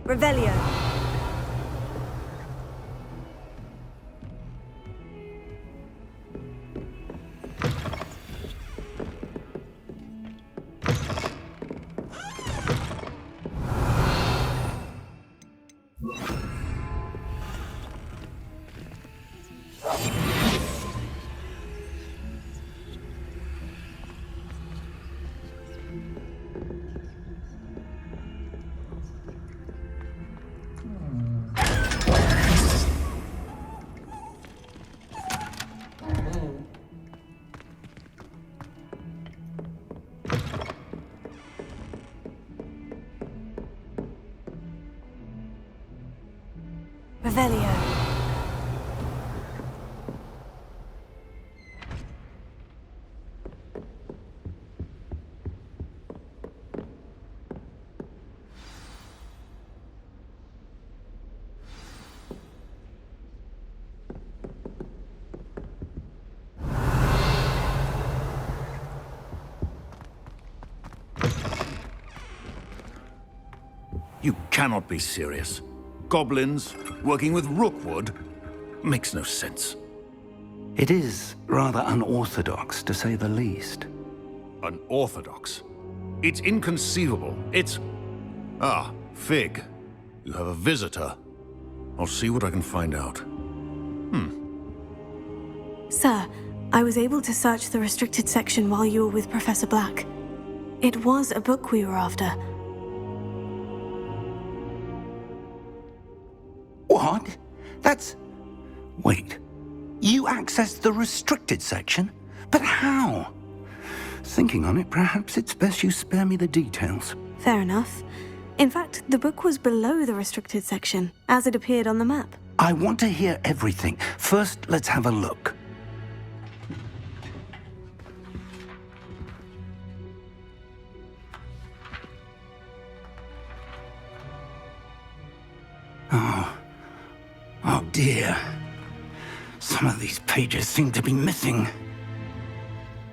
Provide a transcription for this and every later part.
Revelio. Revelio. You cannot be serious. Goblins working with Rookwood makes no sense. It is rather unorthodox, to say the least. Unorthodox? It's inconceivable. It's... Ah, Fig. You have a visitor. I'll see what I can find out. Sir, I was able to search the restricted section while you were with Professor Black. It was a book we were after. What? That's... Wait. You accessed the restricted section? But how? Thinking on it, perhaps it's best you spare me the details. Fair enough. In fact, the book was below the restricted section, as it appeared on the map. I want to hear everything. First, let's have a look. Oh dear. Some of these pages seem to be missing.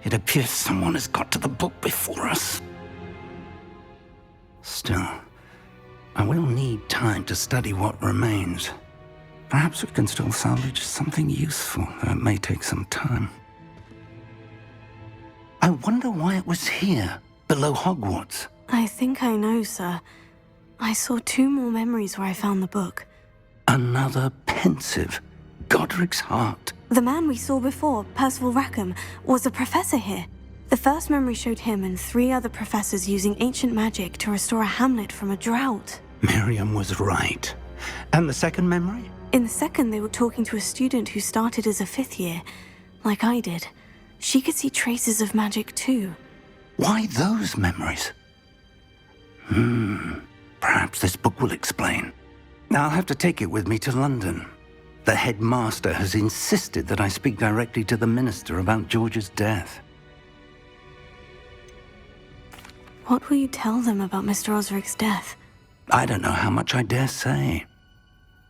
It appears someone has got to the book before us. Still, I will need time to study what remains. Perhaps we can still salvage something useful, though it may take some time. I wonder why it was here, below Hogwarts. I think I know, sir. I saw 2 more memories where I found the book. Another pensive. Godric's heart. The man we saw before, Percival Rackham, was a professor here. The first memory showed him and 3 other professors using ancient magic to restore a hamlet from a drought. Miriam was right. And the second memory? In the second, they were talking to a student who started as a 5th year, like I did. She could see traces of magic too. Why those memories? Perhaps this book will explain. I'll have to take it with me to London. The headmaster has insisted that I speak directly to the minister about George's death. What will you tell them about Mr. Osric's death? I don't know how much I dare say.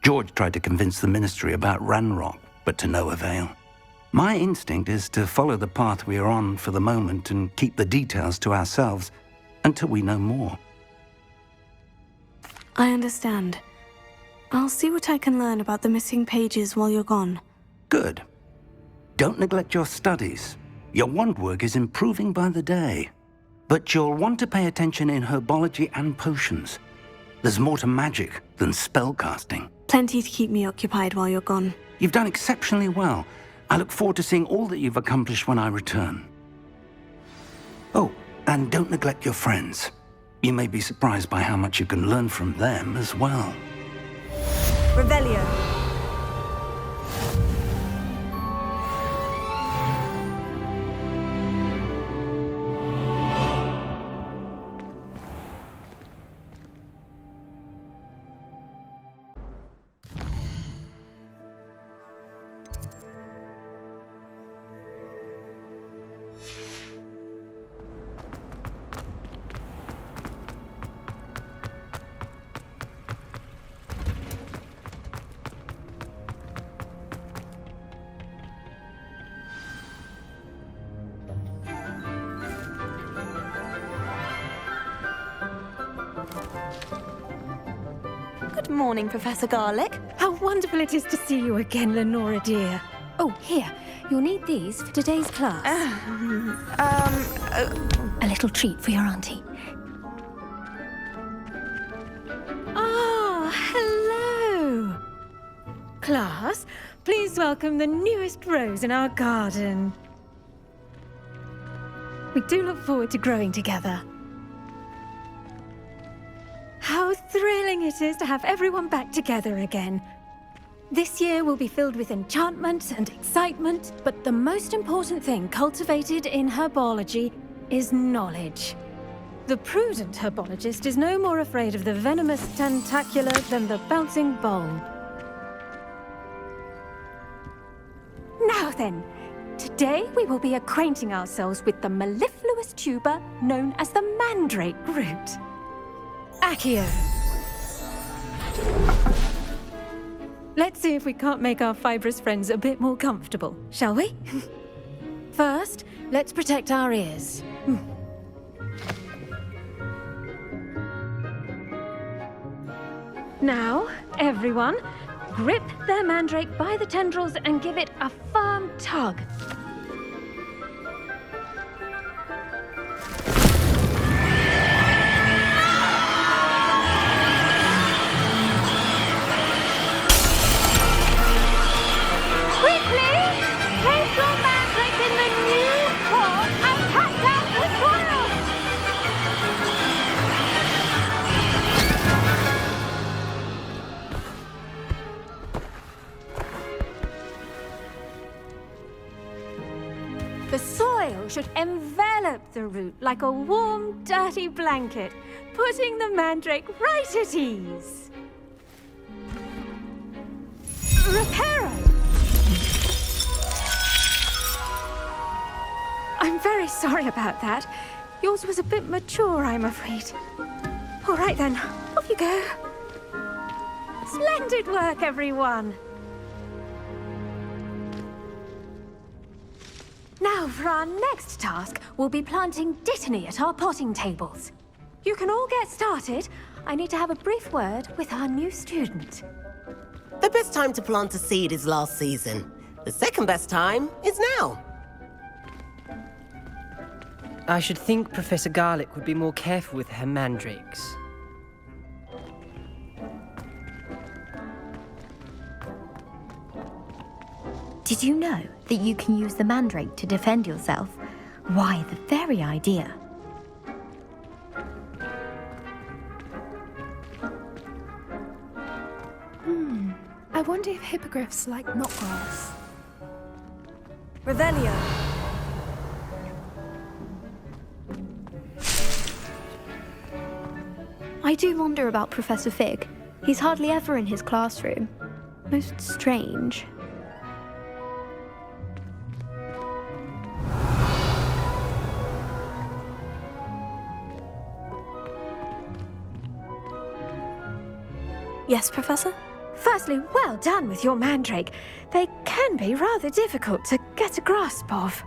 George tried to convince the ministry about Ranrock, but to no avail. My instinct is to follow the path we are on for the moment and keep the details to ourselves until we know more. I understand. I'll see what I can learn about the missing pages while you're gone. Good. Don't neglect your studies. Your wand work is improving by the day. But you'll want to pay attention in herbology and potions. There's more to magic than spellcasting. Plenty to keep me occupied while you're gone. You've done exceptionally well. I look forward to seeing all that you've accomplished when I return. Oh, and don't neglect your friends. You may be surprised by how much you can learn from them as well. Revelio. Good morning, Professor Garlic. How wonderful it is to see you again, Lenora dear. Oh, here. You'll need these for today's class. A little treat for your auntie. Ah, hello. Class, please welcome the newest rose in our garden. We do look forward to growing together. How thrilling it is to have everyone back together again. This year will be filled with enchantment and excitement, but the most important thing cultivated in herbology is knowledge. The prudent herbologist is no more afraid of the venomous tentacula than the bouncing bulb. Now then, today we will be acquainting ourselves with the mellifluous tuber known as the mandrake root. Accio. Let's see if we can't make our fibrous friends a bit more comfortable, shall we? First, let's protect our ears. Now, everyone, grip their mandrake by the tendrils and give it a firm tug. The soil should envelop the root like a warm, dirty blanket, putting the mandrake right at ease. Reparo! I'm very sorry about that. Yours was a bit mature, I'm afraid. All right then, off you go. Splendid work, everyone. Now, for our next task, we'll be planting dittany at our potting tables. You can all get started. I need to have a brief word with our new student. The best time to plant a seed is last season. The second best time is now. I should think Professor Garlic would be more careful with her mandrakes. Did you know that you can use the mandrake to defend yourself? Why, the very idea. I wonder if hippogriffs like knotgrass. Revelio. I do wonder about Professor Fig. He's hardly ever in his classroom. Most strange. Yes, Professor? Firstly, well done with your mandrake. They can be rather difficult to get a grasp of.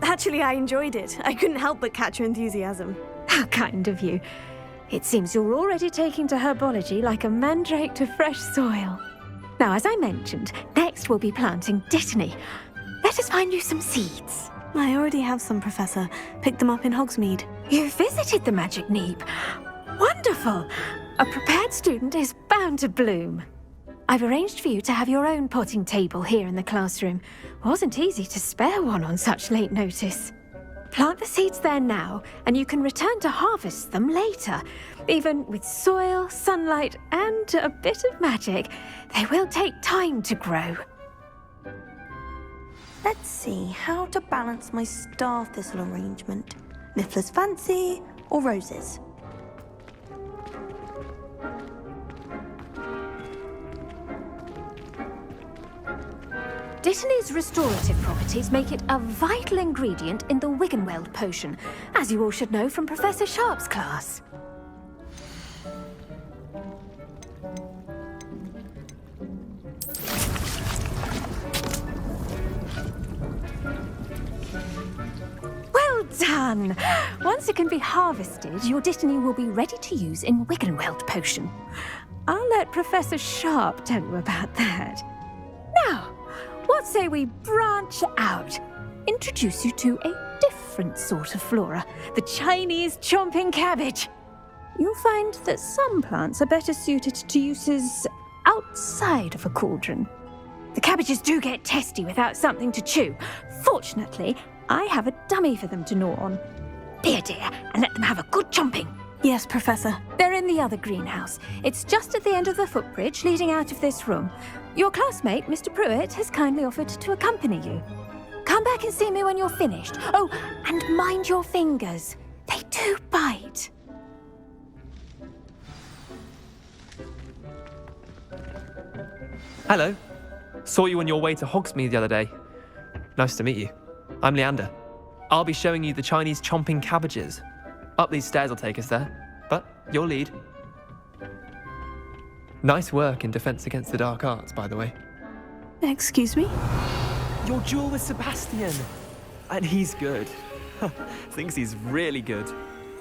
Actually, I enjoyed it. I couldn't help but catch your enthusiasm. How kind of you. It seems you're already taking to herbology like a mandrake to fresh soil. Now, as I mentioned, next we'll be planting dittany. Let us find you some seeds. I already have some, Professor. Picked them up in Hogsmeade. You visited the Magic Neep. Wonderful! A prepared student is bound to bloom. I've arranged for you to have your own potting table here in the classroom. Wasn't easy to spare one on such late notice. Plant the seeds there now, and you can return to harvest them later. Even with soil, sunlight, and a bit of magic, they will take time to grow. Let's see how to balance my star thistle arrangement. Miffler's Fancy or roses? Dittany's restorative properties make it a vital ingredient in the Wiggenweld potion, as you all should know from Professor Sharp's class. Well done. Once it can be harvested, your Dittany will be ready to use in Wiggenweld potion. I'll let Professor Sharp tell you about that. Now, what say we branch out? Introduce you to a different sort of flora, the Chinese chomping cabbage. You'll find that some plants are better suited to uses outside of a cauldron. The cabbages do get testy without something to chew. Fortunately, I have a dummy for them to gnaw on. Be a dear and let them have a good chomping. Yes, Professor. They're in the other greenhouse. It's just at the end of the footbridge leading out of this room. Your classmate, Mr. Pruitt, has kindly offered to accompany you. Come back and see me when you're finished. Oh, and mind your fingers. They do bite. Hello. Saw you on your way to Hogsmeade the other day. Nice to meet you. I'm Leander. I'll be showing you the Chinese chomping cabbages. Up these stairs will take us there, but you'll lead. Nice work in Defense Against the Dark Arts, by the way. Excuse me? Your duel with Sebastian! And he's good. Thinks he's really good.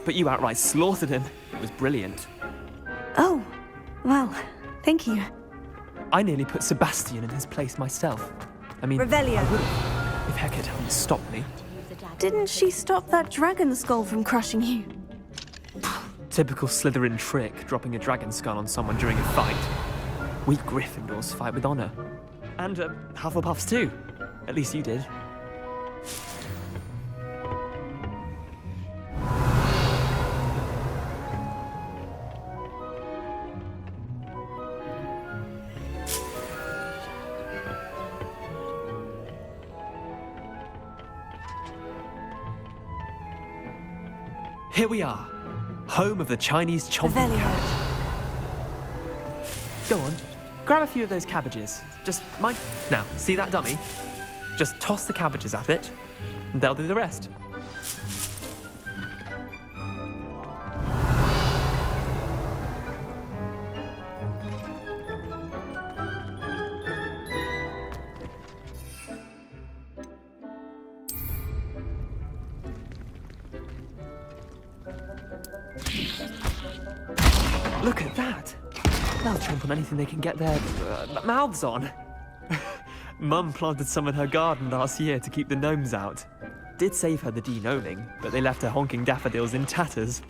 But you outright slaughtered him. It was brilliant. Oh, well, thank you. I nearly put Sebastian in his place myself. I mean, Revelio. I would've, if Hecate hadn't stopped me. Didn't she stop that dragon skull from crushing you? Typical Slytherin trick, dropping a dragon skull on someone during a fight. We Gryffindors fight with honor. And Hufflepuffs too. At least you did. Here we are, home of the Chinese chomping cabbage. Go on, grab a few of those cabbages. Just mind. Now, see that dummy? Just toss the cabbages at it, and they'll do the rest. Look at that! They'll chomp on anything they can get their mouths on. Mum planted some in her garden last year to keep the gnomes out. Did save her the de-gnoming, but they left her honking daffodils in tatters.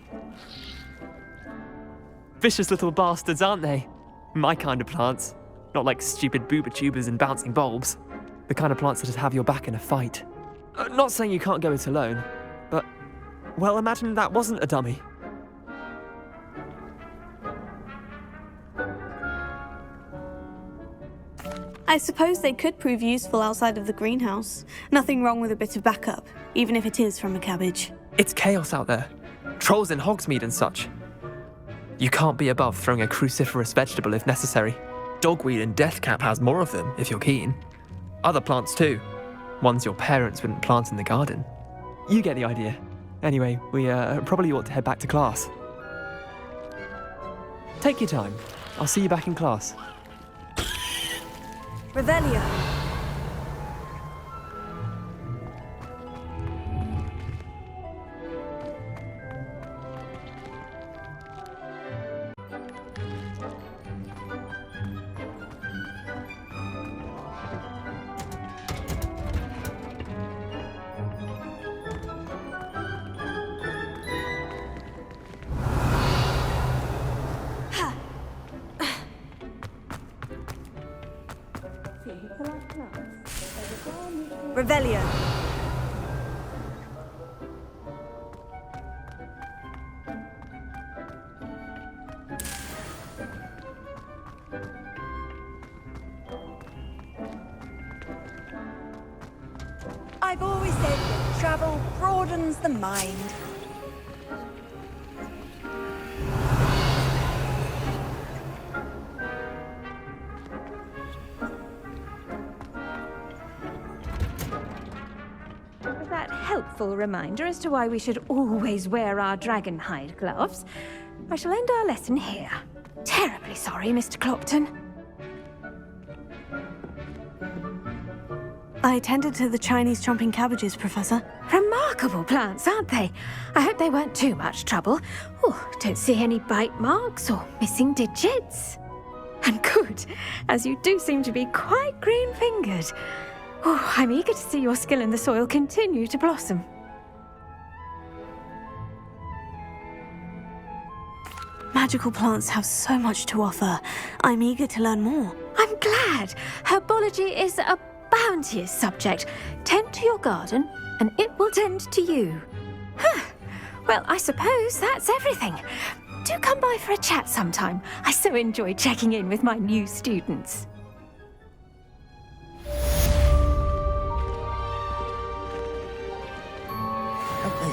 Vicious little bastards, aren't they? My kind of plants. Not like stupid booba tubers and bouncing bulbs. The kind of plants that'd have your back in a fight. Not saying you can't go it alone, but, well, imagine that wasn't a dummy. I suppose they could prove useful outside of the greenhouse. Nothing wrong with a bit of backup, even if it is from a cabbage. It's chaos out there. Trolls in Hogsmeade and such. You can't be above throwing a cruciferous vegetable if necessary. Dogweed and deathcap has more of them, if you're keen. Other plants too. Ones your parents wouldn't plant in the garden. You get the idea. Anyway, we probably ought to head back to class. Take your time. I'll see you back in class. Revelio. Revelio. I've always said that travel broadens the mind. Helpful reminder as to why we should always wear our dragon hide gloves. I shall end our lesson here. Terribly sorry, Mr. Clopton. I tended to the Chinese chomping cabbages, Professor. Remarkable plants, aren't they? I hope they weren't too much trouble. Oh, don't see any bite marks or missing digits. And good, as you do seem to be quite green-fingered. Oh, I'm eager to see your skill in the soil continue to blossom. Magical plants have so much to offer. I'm eager to learn more. I'm glad. Herbology is a bounteous subject. Tend to your garden, and it will tend to you. Huh. Well, I suppose that's everything. Do come by for a chat sometime. I so enjoy checking in with my new students.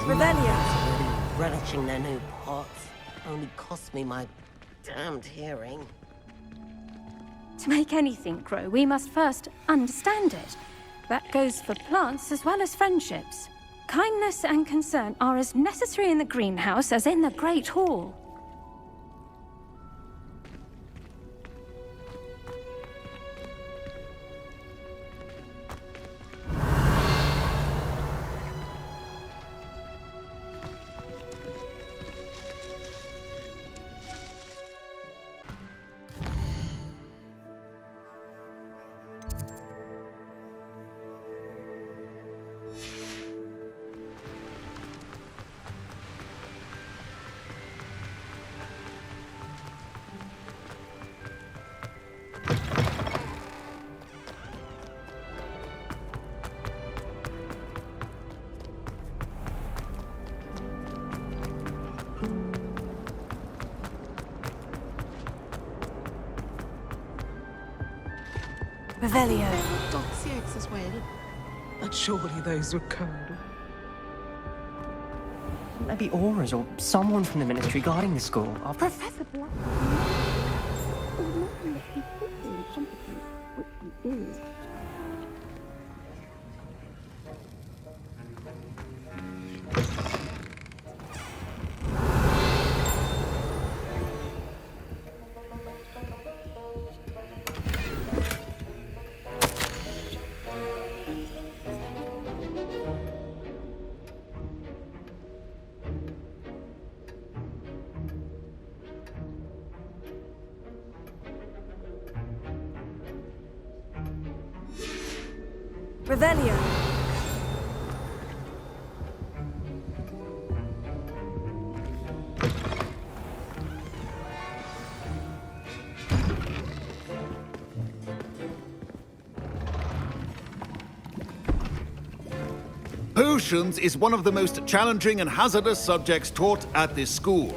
Really relishing their new pots. Only cost me my damned hearing. To make anything grow, we must first understand it. That goes for plants as well as friendships. Kindness and concern are as necessary in the greenhouse as in the Great Hall. Revelio. Doxy eggs as well. But surely those were curdled. Maybe Auras or someone from the ministry guarding the school. Professor Black. Revelio. Potions is one of the most challenging and hazardous subjects taught at this school.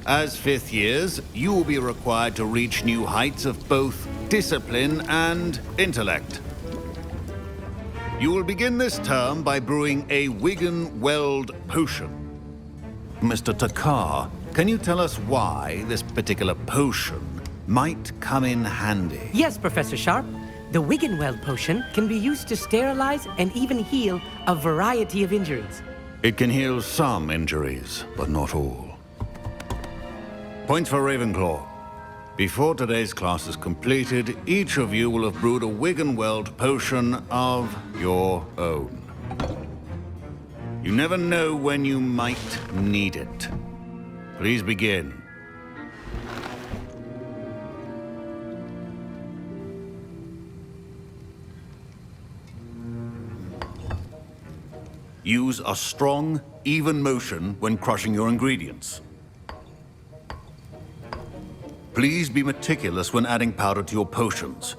As fifth years, you will be required to reach new heights of both discipline and intellect. You will begin this term by brewing a Wigan-Weld potion. Mr. Takar, can you tell us why this particular potion might come in handy? Yes, Professor Sharp. The Wigan-Weld potion can be used to sterilize and even heal a variety of injuries. It can heal some injuries, but not all. Point for Ravenclaw. Before today's class is completed, each of you will have brewed a Wigan-Weld potion of your own. You never know when you might need it. Please begin. Use a strong, even motion when crushing your ingredients. Please be meticulous when adding powder to your potions.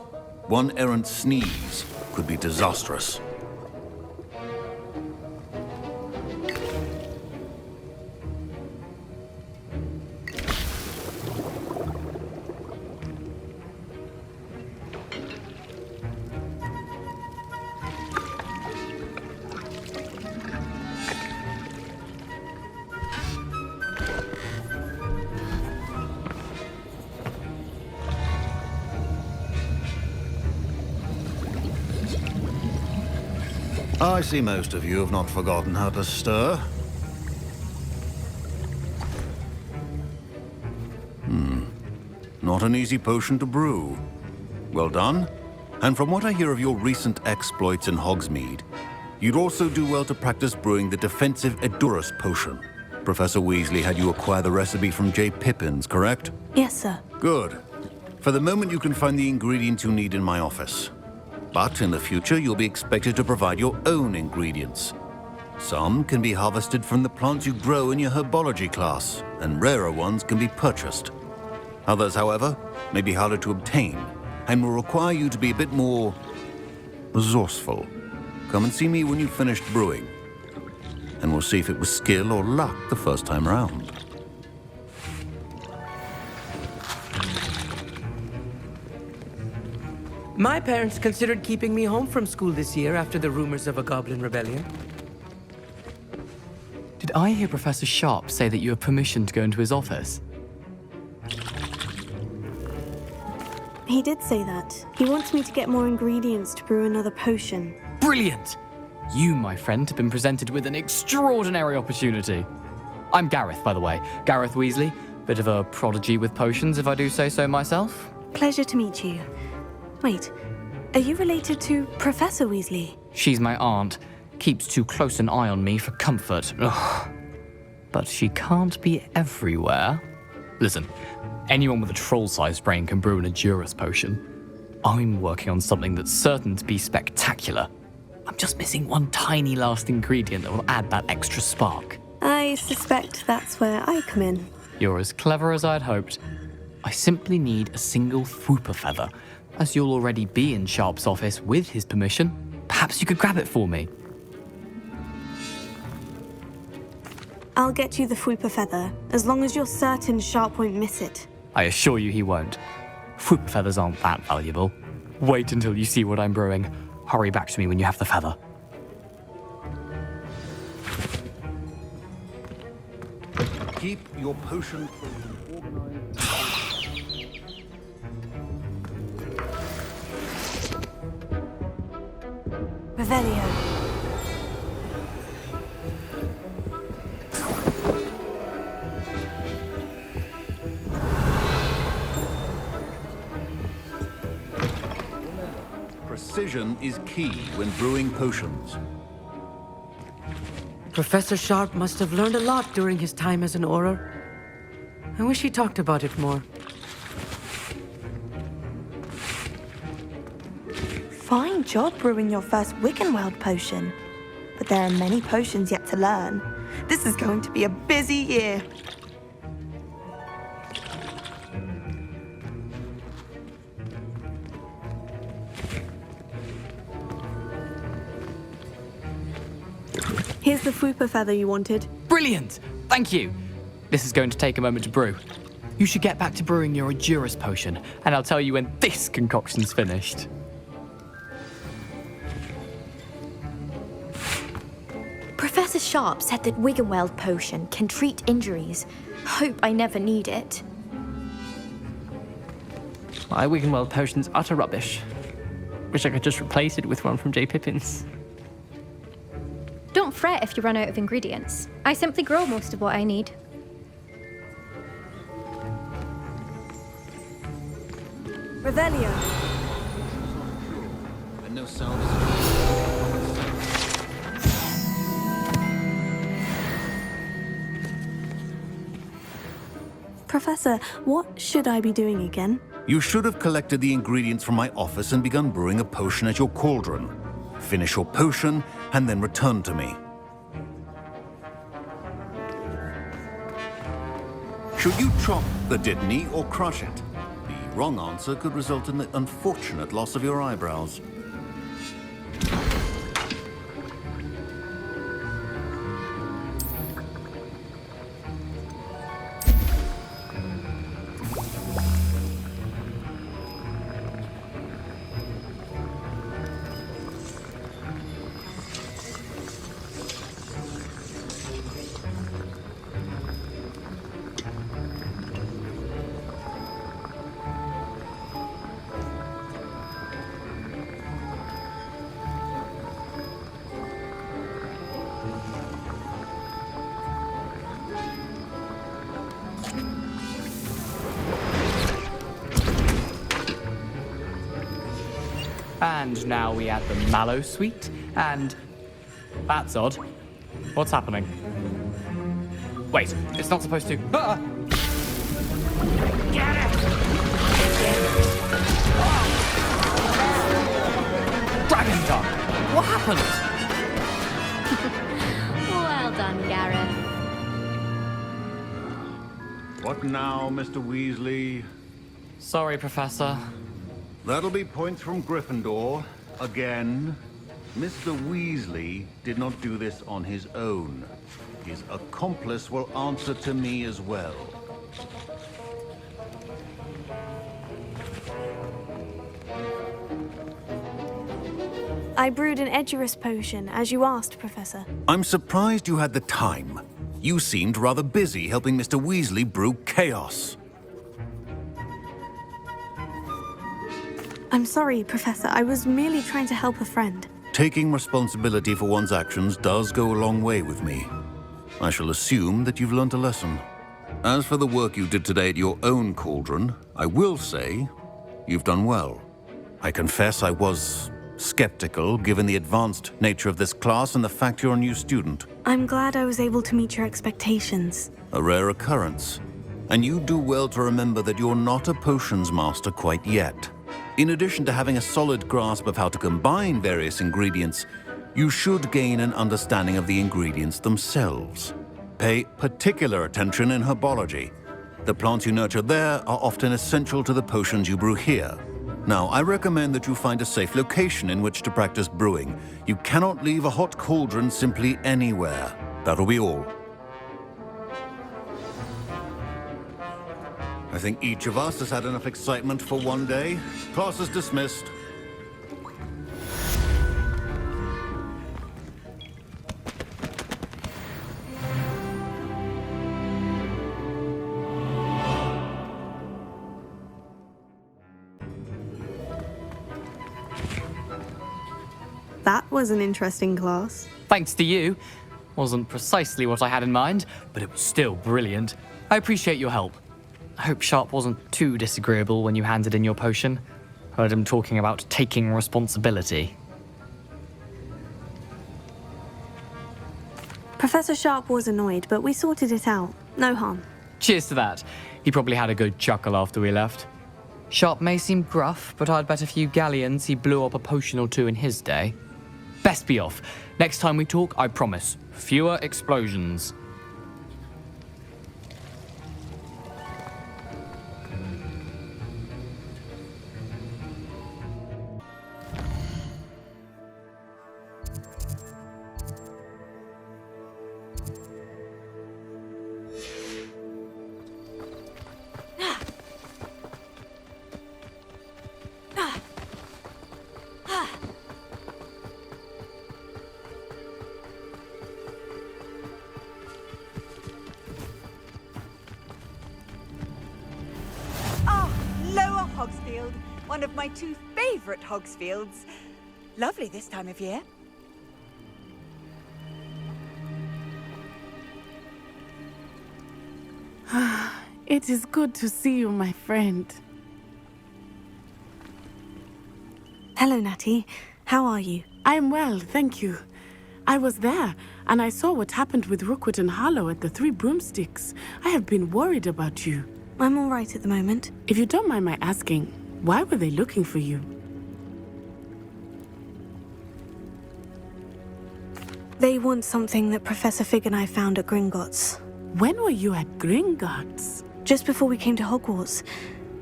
One errant sneeze could be disastrous. I see most of you have not forgotten how to stir. Not an easy potion to brew. Well done. And from what I hear of your recent exploits in Hogsmeade, you'd also do well to practice brewing the defensive Edurus potion. Professor Weasley had you acquire the recipe from J. Pippin's, correct? Yes, sir. Good. For the moment, you can find the ingredients you need in my office. But in the future, you'll be expected to provide your own ingredients. Some can be harvested from the plants you grow in your herbology class, and rarer ones can be purchased. Others, however, may be harder to obtain, and will require you to be a bit more resourceful. Come and see me when you've finished brewing, and we'll see if it was skill or luck the first time around. My parents considered keeping me home from school this year after the rumors of a goblin rebellion. Did I hear Professor Sharp say that you have permission to go into his office? He did say that. He wants me to get more ingredients to brew another potion. Brilliant! You, my friend, have been presented with an extraordinary opportunity. I'm Gareth, by the way. Gareth Weasley. Bit of a prodigy with potions, if I do say so myself. Pleasure to meet you. Wait, are you related to Professor Weasley? She's my aunt. Keeps too close an eye on me for comfort. Ugh. But she can't be everywhere. Listen, anyone with a troll-sized brain can brew an Edurus potion. I'm working on something that's certain to be spectacular. I'm just missing one tiny last ingredient that will add that extra spark. I suspect that's where I come in. You're as clever as I'd hoped. I simply need a single Fwooper feather. As you'll already be in Sharp's office with his permission, perhaps you could grab it for me. I'll get you the Fwooper feather, as long as you're certain Sharp won't miss it. I assure you he won't. Fwooper feathers aren't that valuable. Wait until you see what I'm brewing. Hurry back to me when you have the feather. Keep your potion organized. Revelio. Precision is key when brewing potions. Professor Sharp must have learned a lot during his time as an Auror. I wish he talked about it more. Fine job brewing your first Wiggenweld potion. But there are many potions yet to learn. This is going to be a busy year. Here's the Fwooper feather you wanted. Brilliant! Thank you! This is going to take a moment to brew. You should get back to brewing your Edurus potion, and I'll tell you when this concoction's finished. Professor Sharp said that Wiggenweld potion can treat injuries. Hope I never need it. My Wiggenweld potion's utter rubbish. Wish I could just replace it with one from J. Pippin's. Don't fret if you run out of ingredients. I simply grow most of what I need. Revelio. And no sound. Professor, what should I be doing again? You should have collected the ingredients from my office and begun brewing a potion at your cauldron. Finish your potion, and then return to me. Should you chop the Dittany or crush it? The wrong answer could result in the unfortunate loss of your eyebrows. And now we add the mallow sweet, and... That's odd. What's happening? Wait, it's not supposed to... Ah! Get it! Dragon tongue! What happened? Well done, Gareth. What now, Mr. Weasley? Sorry, Professor. That'll be points from Gryffindor. Again. Mr. Weasley did not do this on his own. His accomplice will answer to me as well. I brewed an Edurus potion, as you asked, Professor. I'm surprised you had the time. You seemed rather busy helping Mr. Weasley brew chaos. I'm sorry, Professor. I was merely trying to help a friend. Taking responsibility for one's actions does go a long way with me. I shall assume that you've learnt a lesson. As for the work you did today at your own cauldron, I will say you've done well. I confess I was skeptical, given the advanced nature of this class and the fact you're a new student. I'm glad I was able to meet your expectations. A rare occurrence. And you do well to remember that you're not a potions master quite yet. In addition to having a solid grasp of how to combine various ingredients, you should gain an understanding of the ingredients themselves. Pay particular attention in herbology. The plants you nurture there are often essential to the potions you brew here. Now, I recommend that you find a safe location in which to practice brewing. You cannot leave a hot cauldron simply anywhere. That'll be all. I think each of us has had enough excitement for one day. Class is dismissed. That was an interesting class. Thanks to you. Wasn't precisely what I had in mind, but it was still brilliant. I appreciate your help. I hope Sharp wasn't too disagreeable when you handed in your potion. Heard him talking about taking responsibility. Professor Sharp was annoyed, but we sorted it out. No harm. Cheers to that. He probably had a good chuckle after we left. Sharp may seem gruff, but I'd bet a few galleons he blew up a potion or two in his day. Best be off. Next time we talk, I promise, fewer explosions. Hogsfield, one of my two favourite Hogsfields. Lovely this time of year. It is good to see you, my friend. Hello, Natty. How are you? I am well, thank you. I was there, and I saw what happened with Rookwood and Harlow at the Three Broomsticks. I have been worried about you. I'm all right at the moment. If you don't mind my asking, why were they looking for you? They want something that Professor Fig and I found at Gringotts. When were you at Gringotts? Just before we came to Hogwarts.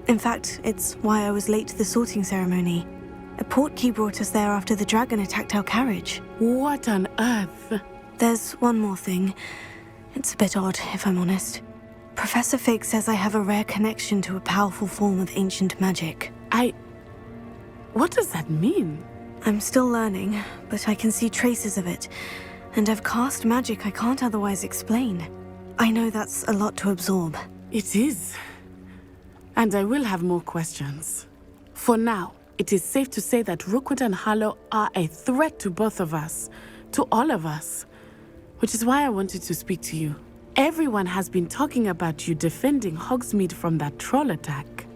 In fact, it's why I was late to the sorting ceremony. A portkey brought us there after the dragon attacked our carriage. What on earth? There's one more thing. It's a bit odd, if I'm honest. Professor Fig says I have a rare connection to a powerful form of ancient magic. What does that mean? I'm still learning, but I can see traces of it. And I've cast magic I can't otherwise explain. I know that's a lot to absorb. It is. And I will have more questions. For now, it is safe to say that Rookwood and Harlow are a threat to both of us. To all of us. Which is why I wanted to speak to you. Everyone has been talking about you defending Hogsmeade from that troll attack.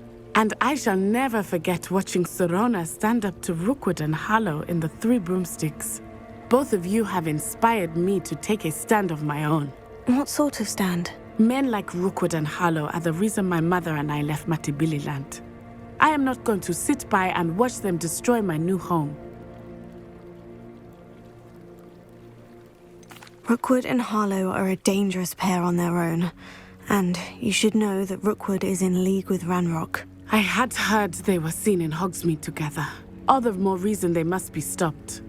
And I shall never forget watching Serona stand up to Rookwood and Harlow in the Three Broomsticks. Both of you have inspired me to take a stand of my own. What sort of stand? Men like Rookwood and Harlow are the reason my mother and I left Matabeleland. I am not going to sit by and watch them destroy my new home. Rookwood and Harlow are a dangerous pair on their own. And you should know that Rookwood is in league with Ranrock. I had heard they were seen in Hogsmeade together. All the more reason they must be stopped.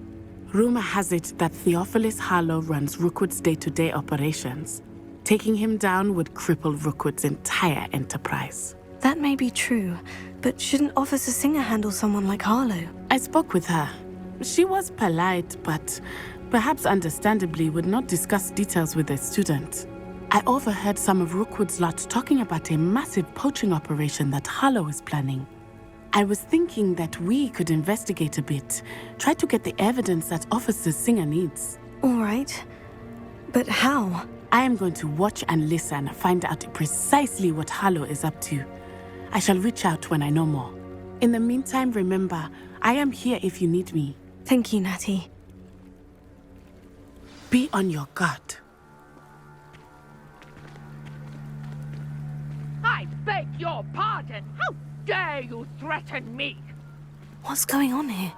Rumor has it that Theophilus Harlow runs Rookwood's day-to-day operations. Taking him down would cripple Rookwood's entire enterprise. That may be true, but shouldn't Officer Singer handle someone like Harlow? I spoke with her. She was polite, but perhaps understandably would not discuss details with a student. I overheard some of Rookwood's lot talking about a massive poaching operation that Harlow is planning. I was thinking that we could investigate a bit, try to get the evidence that Officer Singer needs. All right. But how? I am going to watch and listen, find out precisely what Harlow is up to. I shall reach out when I know more. In the meantime, remember, I am here if you need me. Thank you, Natty. Be on your guard. I beg your pardon. How dare you threaten me? What's going on here?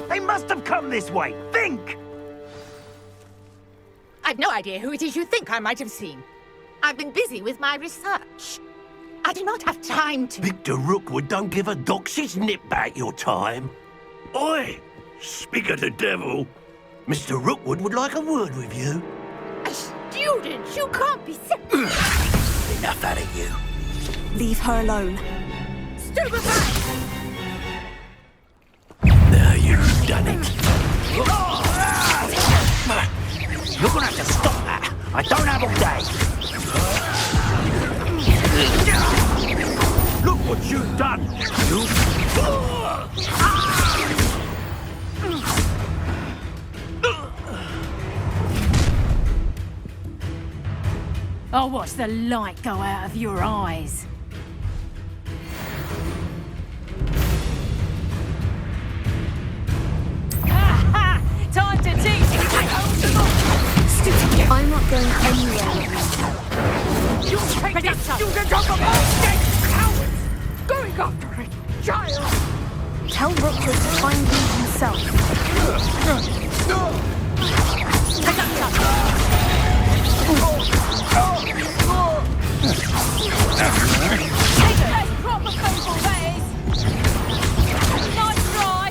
They must have come this way. Think! I've no idea who it is you think I might have seen. I've been busy with my research. I do not have time to... Victor Rookwood don't give a doxy's nip back your time. Oi! Speak of the devil. Mr. Rookwood would like a word with you. A student? You can't be sick. Enough out of you. Leave her alone. Stupefy! Now you've done it. You're gonna have to stop that. I don't have all day. Look what you've done. I'll watch the light go out of your eyes. Time to teach you. I'm not going anywhere. You take this, you can talk about dead cowards! Going after a child! Tell Rookwood to find me himself. Take those proper people, that is! Nice try!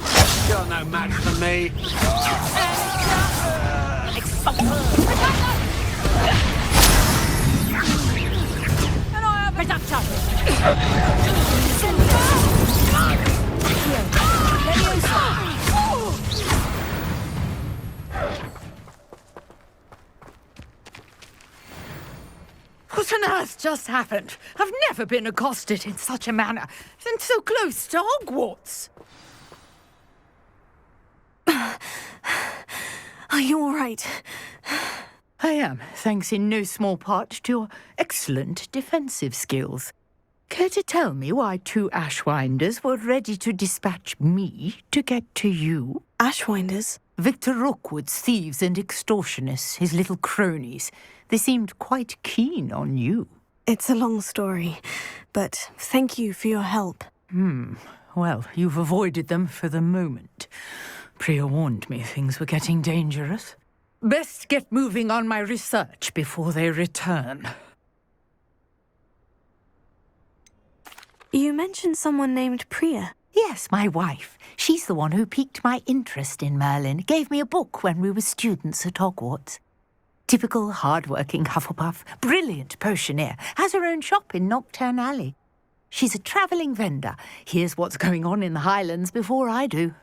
You're no match for me. And I have reduction. What on earth just happened? I've never been accosted in such a manner, and so close to Hogwarts. Are you all right? I am, thanks in no small part to your excellent defensive skills. Care to tell me why two Ashwinders were ready to dispatch me to get to you? Ashwinders? Victor Rookwood's thieves and extortionists, his little cronies. They seemed quite keen on you. It's a long story, but thank you for your help. Well, you've avoided them for the moment. Priya warned me things were getting dangerous. Best get moving on my research before they return. You mentioned someone named Priya. Yes, my wife. She's the one who piqued my interest in Merlin. Gave me a book when we were students at Hogwarts. Typical hard-working Hufflepuff. Brilliant potioneer. Has her own shop in Knockturn Alley. She's a travelling vendor. Here's what's going on in the Highlands before I do.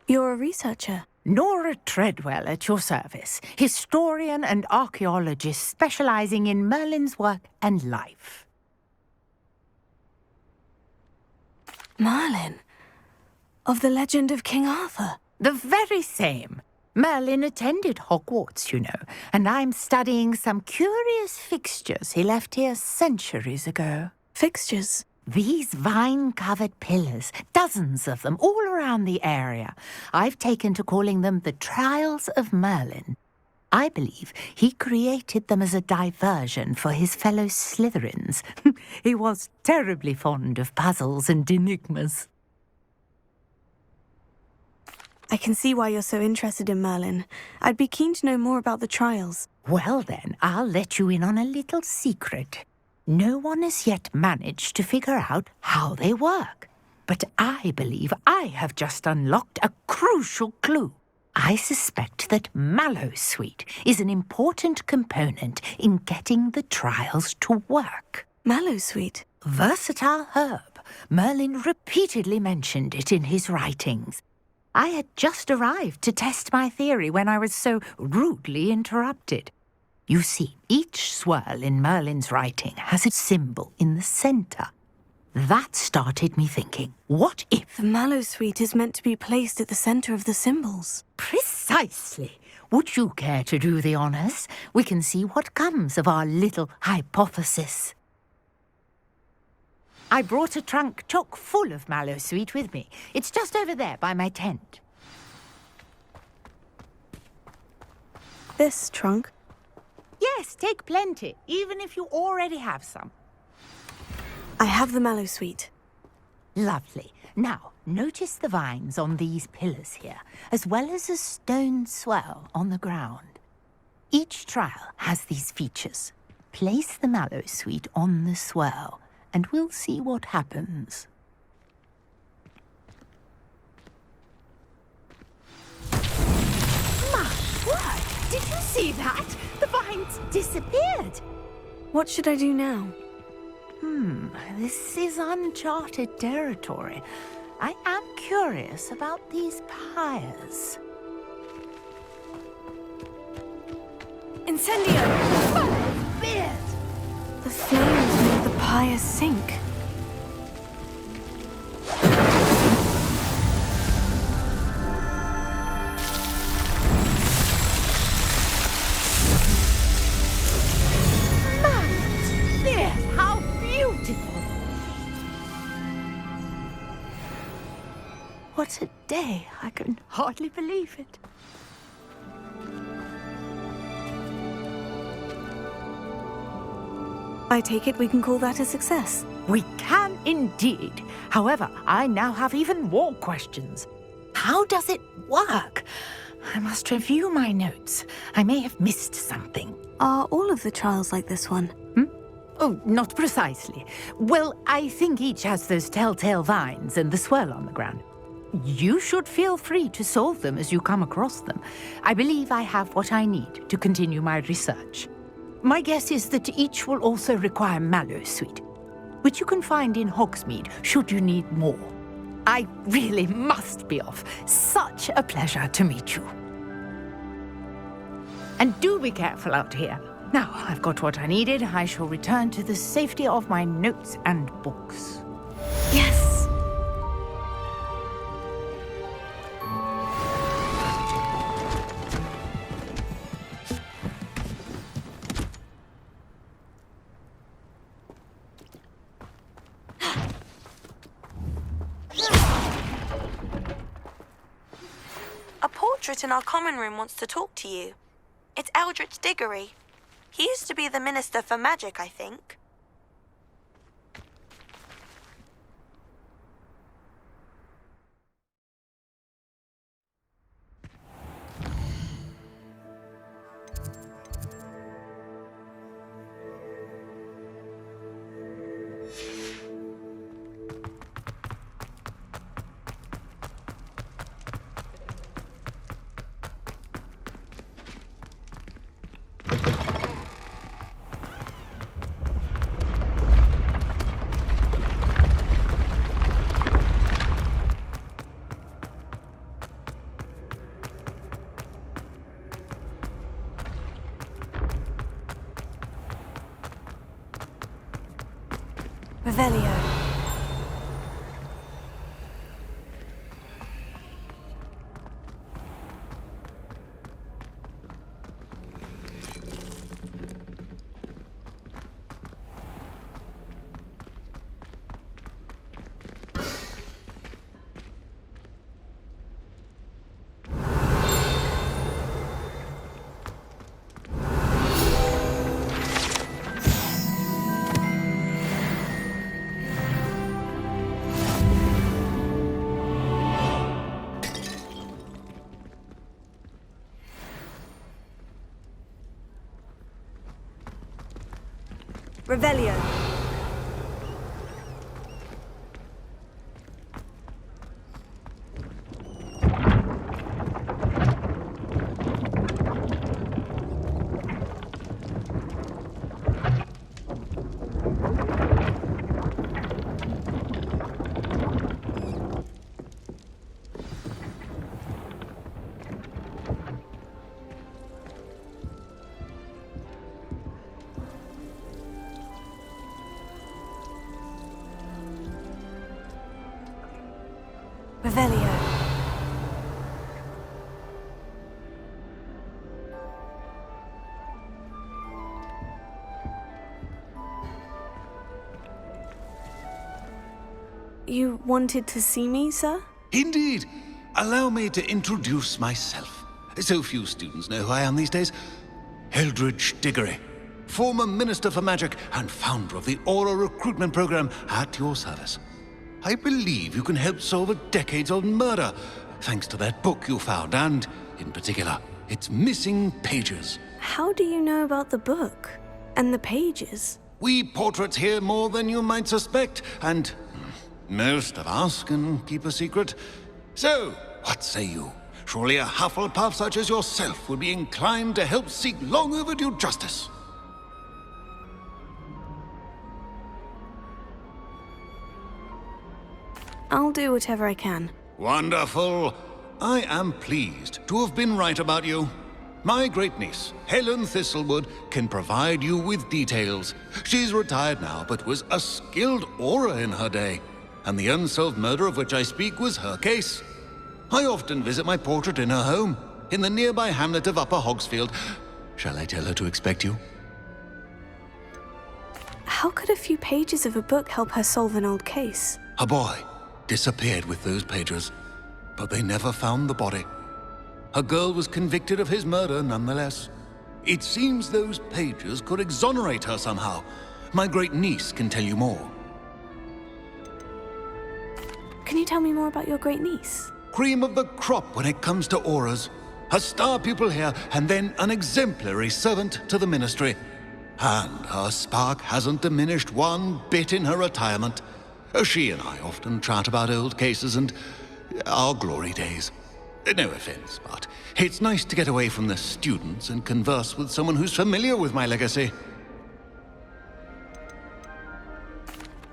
You're a researcher? Nora Treadwell at your service. Historian and archaeologist specialising in Merlin's work and life. Merlin? Of the legend of King Arthur? The very same. Merlin attended Hogwarts, you know, and I'm studying some curious fixtures he left here centuries ago. Fixtures? These vine-covered pillars, dozens of them, all around the area. I've taken to calling them the Trials of Merlin. I believe he created them as a diversion for his fellow Slytherins. He was terribly fond of puzzles and enigmas. I can see why you're so interested in Merlin. I'd be keen to know more about the trials. Well then, I'll let you in on a little secret. No one has yet managed to figure out how they work. But I believe I have just unlocked a crucial clue. I suspect that mallowsweet is an important component in getting the trials to work. Mallowsweet? Versatile herb. Merlin repeatedly mentioned it in his writings. I had just arrived to test my theory when I was so rudely interrupted. You see, each swirl in Merlin's writing has a symbol in the centre. That started me thinking, what if... The mallowsweet is meant to be placed at the centre of the symbols. Precisely. Would you care to do the honours? We can see what comes of our little hypothesis. I brought a trunk chock full of mallowsweet with me. It's just over there by my tent. This trunk? Yes, take plenty, even if you already have some. I have the mallowsweet. Lovely. Now, notice the vines on these pillars here, as well as a stone swell on the ground. Each trial has these features. Place the mallowsweet on the swell, and we'll see what happens. My word! Did you see that? The vines disappeared. What should I do now? This is uncharted territory. I am curious about these pyres. Incendio! The flames made the pyre sink. How beautiful! What a day! I can hardly believe it. I take it we can call that a success. We can indeed. However, I now have even more questions. How does it work? I must review my notes. I may have missed something. Are all of the trials like this one? Oh, not precisely. Well, I think each has those telltale vines and the swirl on the ground. You should feel free to solve them as you come across them. I believe I have what I need to continue my research. My guess is that each will also require mallowsweet, which you can find in Hogsmeade should you need more. I really must be off. Such a pleasure to meet you. And do be careful out here. Now I've got what I needed. I shall return to the safety of my notes and books. Yes! A portrait in our common room wants to talk to you. It's Eldritch Diggory. He used to be the Minister for Magic, I think. Revelio. Revelio. Revelio. You wanted to see me, sir? Indeed. Allow me to introduce myself. So few students know who I am these days. Eldridge Diggory, former Minister for Magic and founder of the Aura recruitment program, at your service. I believe you can help solve a decades-old murder, thanks to that book you found, and, in particular, its missing pages. How do you know about the book? And the pages? We portraits hear more than you might suspect, and most of us can keep a secret. So, what say you? Surely a Hufflepuff such as yourself would be inclined to help seek long overdue justice. I'll do whatever I can. Wonderful. I am pleased to have been right about you. My great-niece, Helen Thistlewood, can provide you with details. She's retired now, but was a skilled aura in her day. And the unsolved murder of which I speak was her case. I often visit my portrait in her home, in the nearby hamlet of Upper Hogsfield. Shall I tell her to expect you? How could a few pages of a book help her solve an old case? A boy disappeared with those pages, but they never found the body. A girl was convicted of his murder nonetheless. It seems those pages could exonerate her somehow. My great-niece can tell you more. Can you tell me more about your great-niece? Cream of the crop when it comes to auras. A star pupil here, and then an exemplary servant to the ministry. And her spark hasn't diminished one bit in her retirement. She and I often chat about old cases and our glory days. No offense, but it's nice to get away from the students and converse with someone who's familiar with my legacy.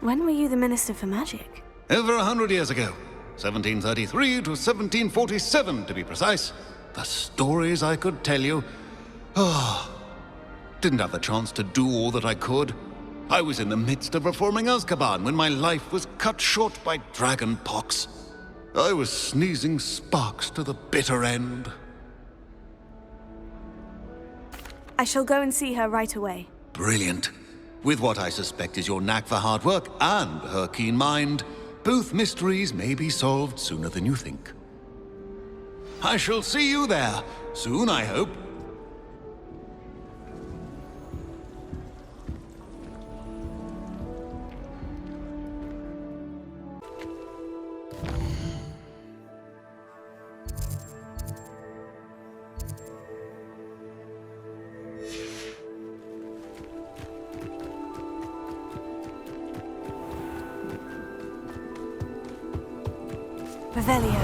When were you the Minister for Magic? Over 100 years ago. 1733 to 1747, to be precise. The stories I could tell you. Didn't have the chance to do all that I could. I was in the midst of reforming Azkaban when my life was cut short by dragon pox. I was sneezing sparks to the bitter end. I shall go and see her right away. Brilliant. With what I suspect is your knack for hard work and her keen mind, both mysteries may be solved sooner than you think. I shall see you there, soon I hope. Revelio.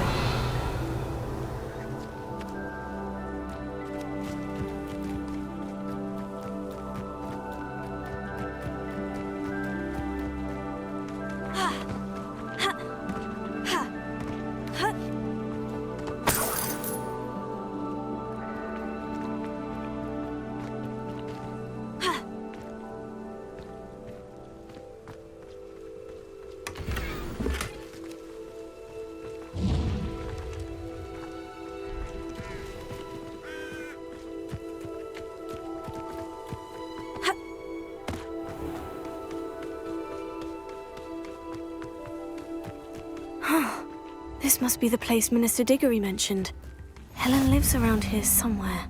This must be the place Minister Diggory mentioned. Helen lives around here somewhere.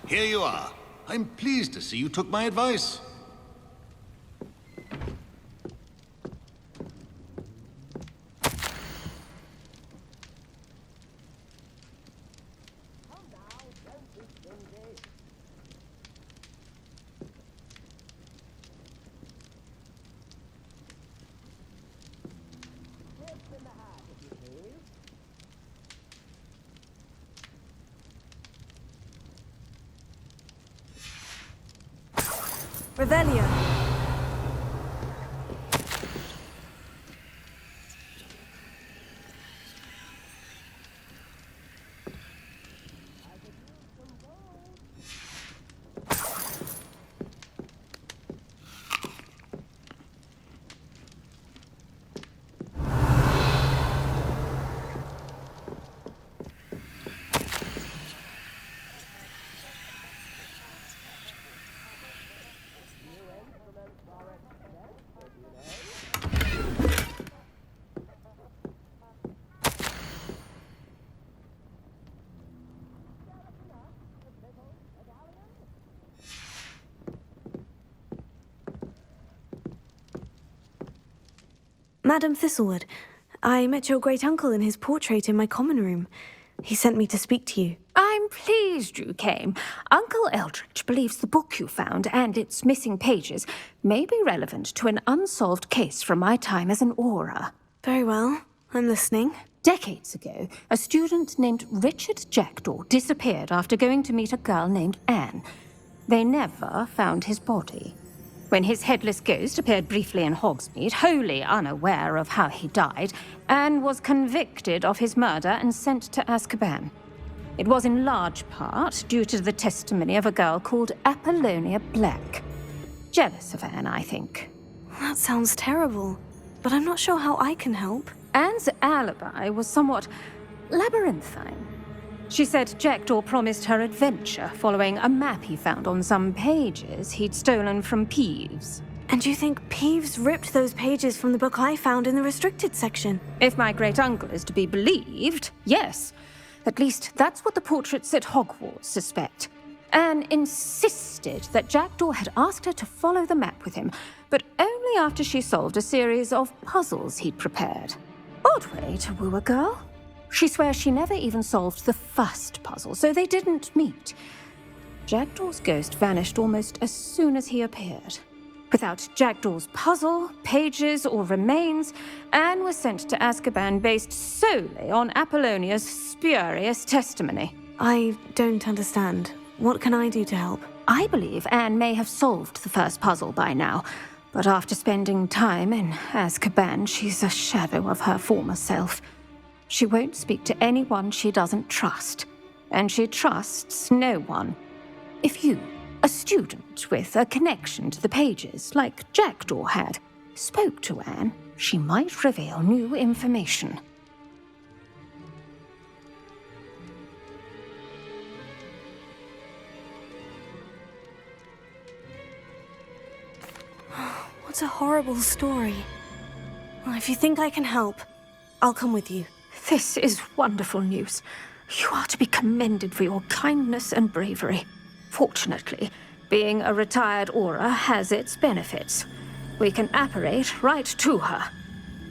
Here you are. I'm pleased to see you took my advice. Revelio. Madam Thistlewood, I met your great-uncle in his portrait in my common room. He sent me to speak to you. I'm pleased you came. Uncle Eldridge believes the book you found and its missing pages may be relevant to an unsolved case from my time as an Auror. Very well. I'm listening. Decades ago, a student named Richard Jackdaw disappeared after going to meet a girl named Anne. They never found his body. When his headless ghost appeared briefly in Hogsmeade, wholly unaware of how he died, Anne was convicted of his murder and sent to Azkaban. It was in large part due to the testimony of a girl called Apollonia Black. Jealous of Anne, I think. That sounds terrible, but I'm not sure how I can help. Anne's alibi was somewhat labyrinthine. She said Jackdaw promised her adventure following a map he found on some pages he'd stolen from Peeves. And you think Peeves ripped those pages from the book I found in the restricted section? If my great-uncle is to be believed, yes. At least that's what the portraits at Hogwarts suspect. Anne insisted that Jackdaw had asked her to follow the map with him, but only after she solved a series of puzzles he'd prepared. Odd way to woo a girl. She swears she never even solved the first puzzle, so they didn't meet. Jackdaw's ghost vanished almost as soon as he appeared. Without Jackdaw's puzzle, pages, or remains, Anne was sent to Azkaban based solely on Apollonia's spurious testimony. I don't understand. What can I do to help? I believe Anne may have solved the first puzzle by now, but after spending time in Azkaban, she's a shadow of her former self. She won't speak to anyone she doesn't trust, and she trusts no one. If you, a student with a connection to the pages, like Jackdaw had, spoke to Anne, she might reveal new information. What a horrible story. Well, if you think I can help, I'll come with you. This is wonderful news. You are to be commended for your kindness and bravery. Fortunately, being a retired Auror has its benefits. We can apparate right to her.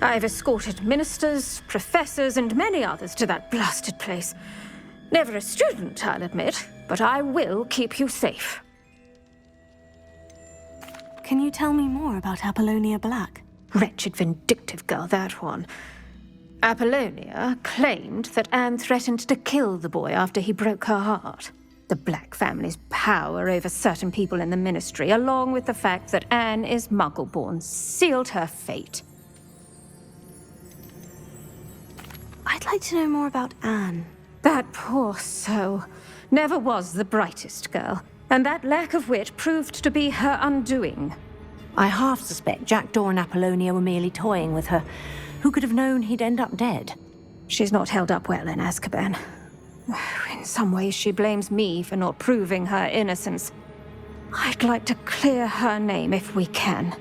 I've escorted ministers, professors, and many others to that blasted place. Never a student, I'll admit, but I will keep you safe. Can you tell me more about Apollonia Black? Wretched, vindictive girl, that one. Apollonia claimed that Anne threatened to kill the boy after he broke her heart. The Black family's power over certain people in the Ministry, along with the fact that Anne is Muggle-born, sealed her fate. I'd like to know more about Anne. That poor soul never was the brightest girl, and that lack of wit proved to be her undoing. I half suspect Jackdaw and Apollonia were merely toying with her. Who could have known he'd end up dead? She's not held up well in Azkaban. In some ways she blames me for not proving her innocence. I'd like to clear her name if we can.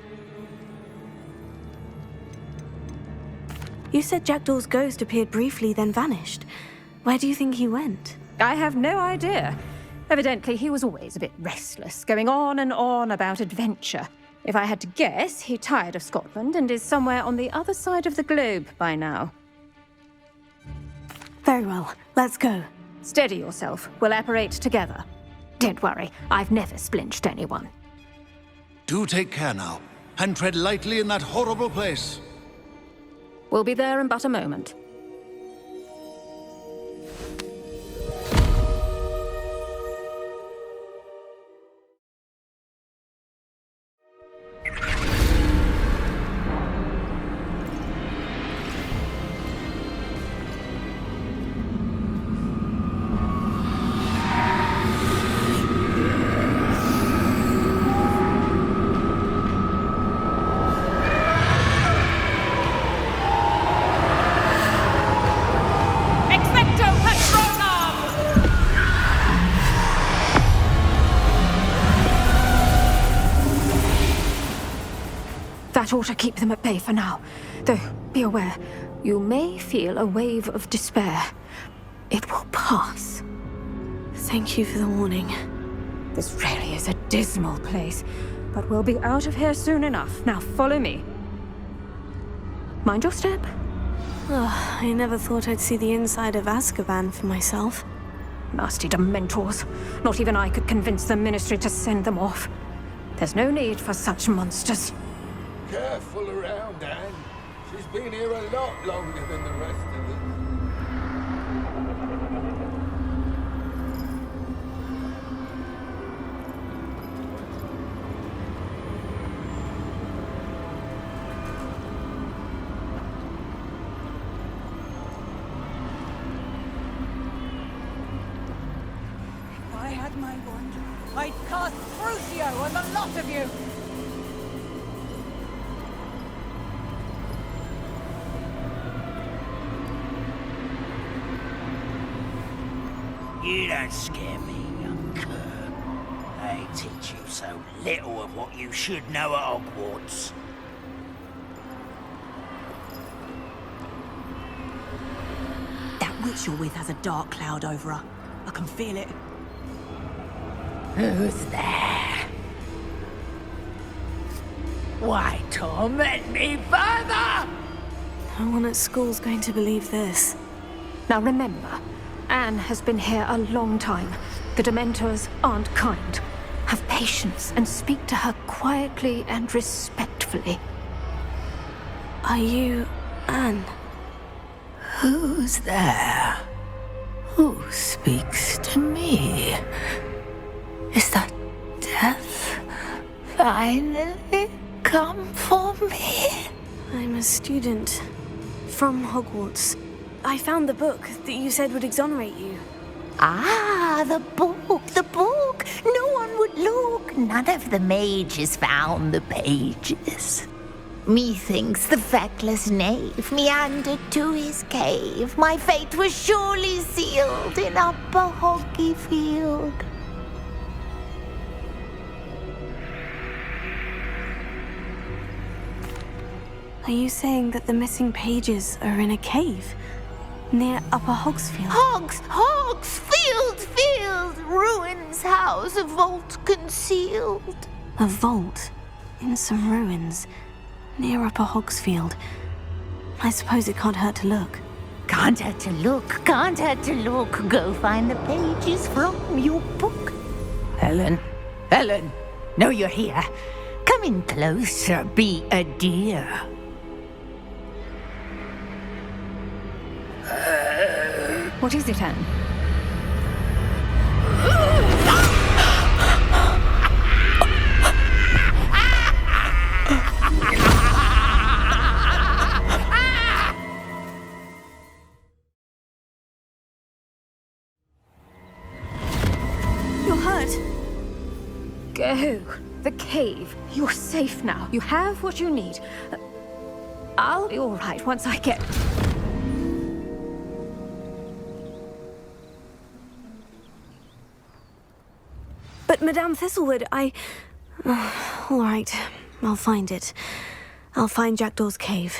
You said Jackdaw's ghost appeared briefly, then vanished. Where do you think he went? I have no idea. Evidently, he was always a bit restless, going on and on about adventure. If I had to guess, he tired of Scotland and is somewhere on the other side of the globe by now. Very well, let's go. Steady yourself. We'll apparate together. Don't worry, I've never splinched anyone. Do take care now, and tread lightly in that horrible place. We'll be there in but a moment. That ought to keep them at bay for now. Though, be aware, you may feel a wave of despair. It will pass. Thank you for the warning. This really is a dismal place, but we'll be out of here soon enough. Now follow me. Mind your step. Oh, I never thought I'd see the inside of Azkaban for myself. Nasty Dementors. Not even I could convince the Ministry to send them off. There's no need for such monsters. Careful around, Anne. She's been here a lot longer than the rest of us. If I had my wand, I'd cast Crucio on the lot of you! You don't scare me, young cur. They teach you so little of what you should know at Hogwarts. That witch you're with has a dark cloud over her. I can feel it. Who's there? Why torment me further? No one at school's going to believe this. Now remember, Anne has been here a long time. The Dementors aren't kind. Have patience and speak to her quietly and respectfully. Are you Anne? Who's there? Who speaks to me? Is that death finally come for me? I'm a student from Hogwarts. I found the book that you said would exonerate you. Ah, the book, the book. No one would look. None of the mages found the pages. Methinks the feckless knave meandered to his cave. My fate was surely sealed in Upper Hoggyfield. Are you saying that the missing pages are in a cave? Near Upper Hogsfield? Field! Ruins house, a vault concealed. A vault? In some ruins? Near Upper Hogsfield? I suppose it can't hurt to look. Can't hurt to look. Go find the pages from your book. Helen! Know you're here. Come in closer, be a dear. What is it, Anne? You're hurt. Go. The cave. You're safe now. You have what you need. I'll be all right once I get... But Madame Thistlewood, all right, I'll find it. I'll find Jackdaw's cave.